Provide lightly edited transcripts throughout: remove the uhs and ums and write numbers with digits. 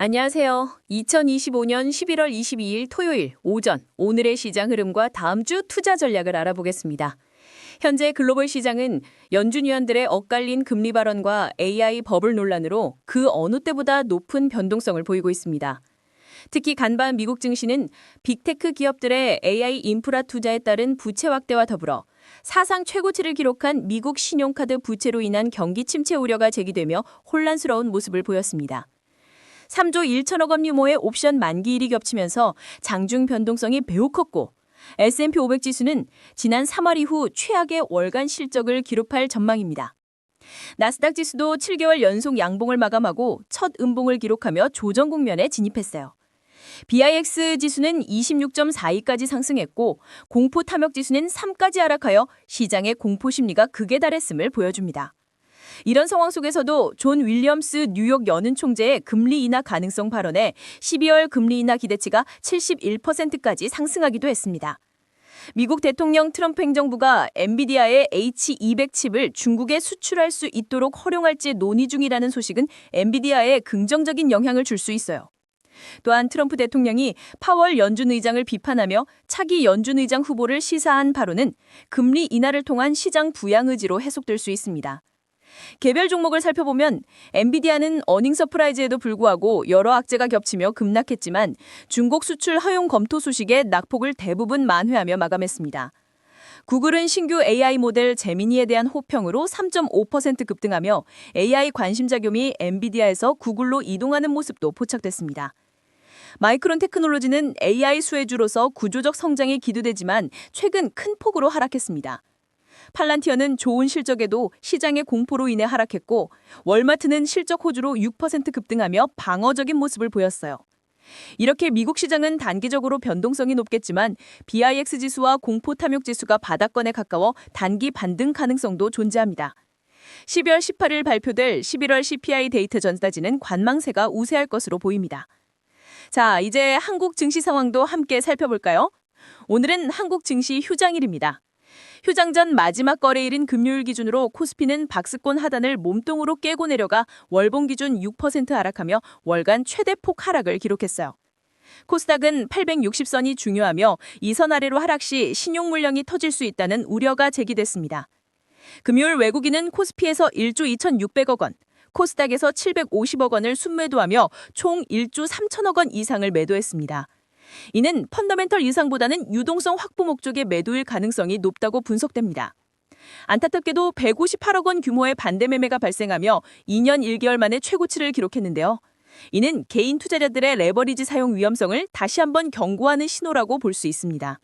안녕하세요. 2025년 11월 22일 토요일 오전 오늘의 시장 흐름과 다음 주 투자 전략을 알아보겠습니다. 현재 글로벌 시장은 연준 위원들의 엇갈린 금리 발언과 AI 버블 논란으로 그 어느 때보다 높은 변동성을 보이고 있습니다. 특히 간밤 미국 증시는 빅테크 기업들의 AI 인프라 투자에 따른 부채 확대와 더불어 사상 최고치를 기록한 미국 신용카드 부채로 인한 경기 침체 우려가 제기되며 혼란스러운 모습을 보였습니다. 3조 1천억 원 규모의 옵션 만기일이 겹치면서 장중 변동성이 매우 컸고 S&P 500 지수는 지난 3월 이후 최악의 월간 실적을 기록할 전망입니다. 나스닥 지수도 7개월 연속 양봉을 마감하고 첫 음봉을 기록하며 조정 국면에 진입했어요. BIX 지수는 26.42까지 상승했고 공포 탐욕 지수는 3까지 하락하여 시장의 공포 심리가 극에 달했음을 보여줍니다. 이런 상황 속에서도 존 윌리엄스 뉴욕 연은 총재의 금리 인하 가능성 발언에 12월 금리 인하 기대치가 71%까지 상승하기도 했습니다. 미국 대통령 트럼프 행정부가 엔비디아의 H200 칩을 중국에 수출할 수 있도록 허용할지 논의 중이라는 소식은 엔비디아에 긍정적인 영향을 줄 수 있어요. 또한 트럼프 대통령이 파월 연준 의장을 비판하며 차기 연준 의장 후보를 시사한 발언은 금리 인하를 통한 시장 부양 의지로 해석될 수 있습니다. 개별 종목을 살펴보면 엔비디아는 어닝 서프라이즈에도 불구하고 여러 악재가 겹치며 급락했지만 중국 수출 허용 검토 소식에 낙폭을 대부분 만회하며 마감했습니다. 구글은 신규 AI 모델 제미니에 대한 호평으로 3.5% 급등하며 AI 관심작용이 엔비디아에서 구글로 이동하는 모습도 포착됐습니다. 마이크론 테크놀로지는 AI 수혜주로서 구조적 성장이 기대되지만 최근 큰 폭으로 하락했습니다. 팔란티어는 좋은 실적에도 시장의 공포로 인해 하락했고 월마트는 실적 호주로 6% 급등하며 방어적인 모습을 보였어요. 이렇게 미국 시장은 단기적으로 변동성이 높겠지만 BIX 지수와 공포 탐욕 지수가 바닥권에 가까워 단기 반등 가능성도 존재합니다. 12월 18일 발표될 11월 CPI 데이터 전자지는 관망세가 우세할 것으로 보입니다. 자, 이제 한국 증시 상황도 함께 살펴볼까요? 오늘은 한국 증시 휴장일입니다. 휴장 전 마지막 거래일인 금요일 기준으로 코스피는 박스권 하단을 몸통으로 깨고 내려가 월봉 기준 6% 하락하며 월간 최대폭 하락을 기록했어요. 코스닥은 860선이 중요하며 이 선 아래로 하락 시 신용물량이 터질 수 있다는 우려가 제기됐습니다. 금요일 외국인은 코스피에서 1조 2,600억 원, 코스닥에서 750억 원을 순매도하며 총 1조 3천억 원 이상을 매도했습니다. 이는 펀더멘털 이상보다는 유동성 확보 목적의 매도일 가능성이 높다고 분석됩니다. 안타깝게도 158억 원 규모의 반대 매매가 발생하며 2년 1개월 만에 최고치를 기록했는데요. 이는 개인 투자자들의 레버리지 사용 위험성을 다시 한번 경고하는 신호라고 볼 수 있습니다.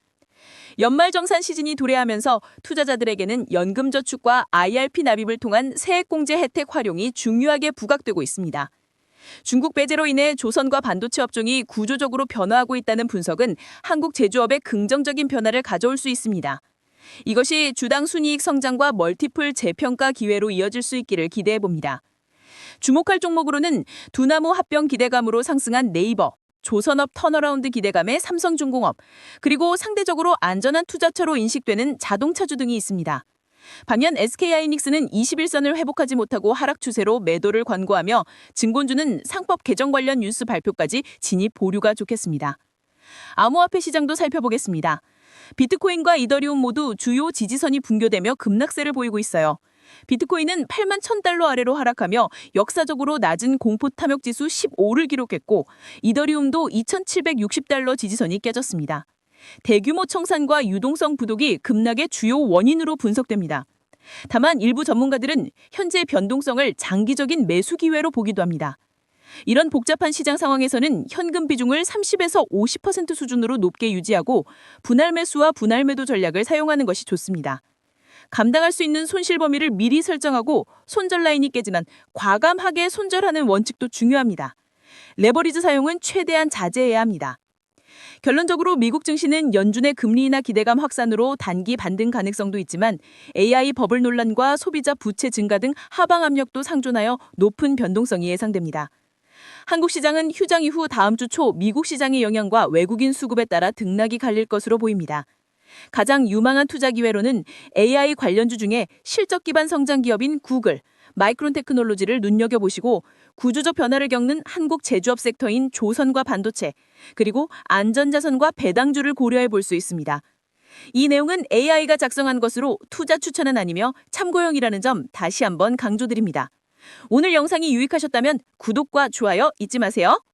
연말정산 시즌이 도래하면서 투자자들에게는 연금저축과 IRP 납입을 통한 세액공제 혜택 활용이 중요하게 부각되고 있습니다. 중국 배제로 인해 조선과 반도체 업종이 구조적으로 변화하고 있다는 분석은 한국 제조업에 긍정적인 변화를 가져올 수 있습니다. 이것이 주당 순이익 성장과 멀티플 재평가 기회로 이어질 수 있기를 기대해봅니다. 주목할 종목으로는 두나무 합병 기대감으로 상승한 네이버, 조선업 턴어라운드 기대감의 삼성중공업, 그리고 상대적으로 안전한 투자처로 인식되는 자동차주 등이 있습니다. 반면 SK하이닉스는 21선을 회복하지 못하고 하락 추세로 매도를 권고하며 증권주는 상법 개정 관련 뉴스 발표까지 진입 보류가 좋겠습니다. 암호화폐 시장도 살펴보겠습니다. 비트코인과 이더리움 모두 주요 지지선이 붕괴되며 급락세를 보이고 있어요. 비트코인은 8만 1,000달러 아래로 하락하며 역사적으로 낮은 공포 탐욕 지수 15를 기록했고 이더리움도 2,760달러 지지선이 깨졌습니다. 대규모 청산과 유동성 부독이 급락의 주요 원인으로 분석됩니다. 다만 일부 전문가들은 현재 변동성을 장기적인 매수 기회로 보기도 합니다. 이런 복잡한 시장 상황에서는 현금 비중을 30에서 50% 수준으로 높게 유지하고 분할 매수와 분할 매도 전략을 사용하는 것이 좋습니다. 감당할 수 있는 손실 범위를 미리 설정하고 손절 라인이 깨지면 과감하게 손절하는 원칙도 중요합니다. 레버리지 사용은 최대한 자제해야 합니다. 결론적으로 미국 증시는 연준의 금리 인하 기대감 확산으로 단기 반등 가능성도 있지만 AI 버블 논란과 소비자 부채 증가 등 하방 압력도 상존하여 높은 변동성이 예상됩니다. 한국 시장은 휴장 이후 다음 주 초 미국 시장의 영향과 외국인 수급에 따라 등락이 갈릴 것으로 보입니다. 가장 유망한 투자 기회로는 AI 관련주 중에 실적 기반 성장 기업인 구글, 마이크론 테크놀로지를 눈여겨보시고 구조적 변화를 겪는 한국 제조업 섹터인 조선과 반도체, 그리고 안전자산과 배당주를 고려해 볼 수 있습니다. 이 내용은 AI가 작성한 것으로 투자 추천은 아니며 참고용이라는 점 다시 한번 강조드립니다. 오늘 영상이 유익하셨다면 구독과 좋아요 잊지 마세요.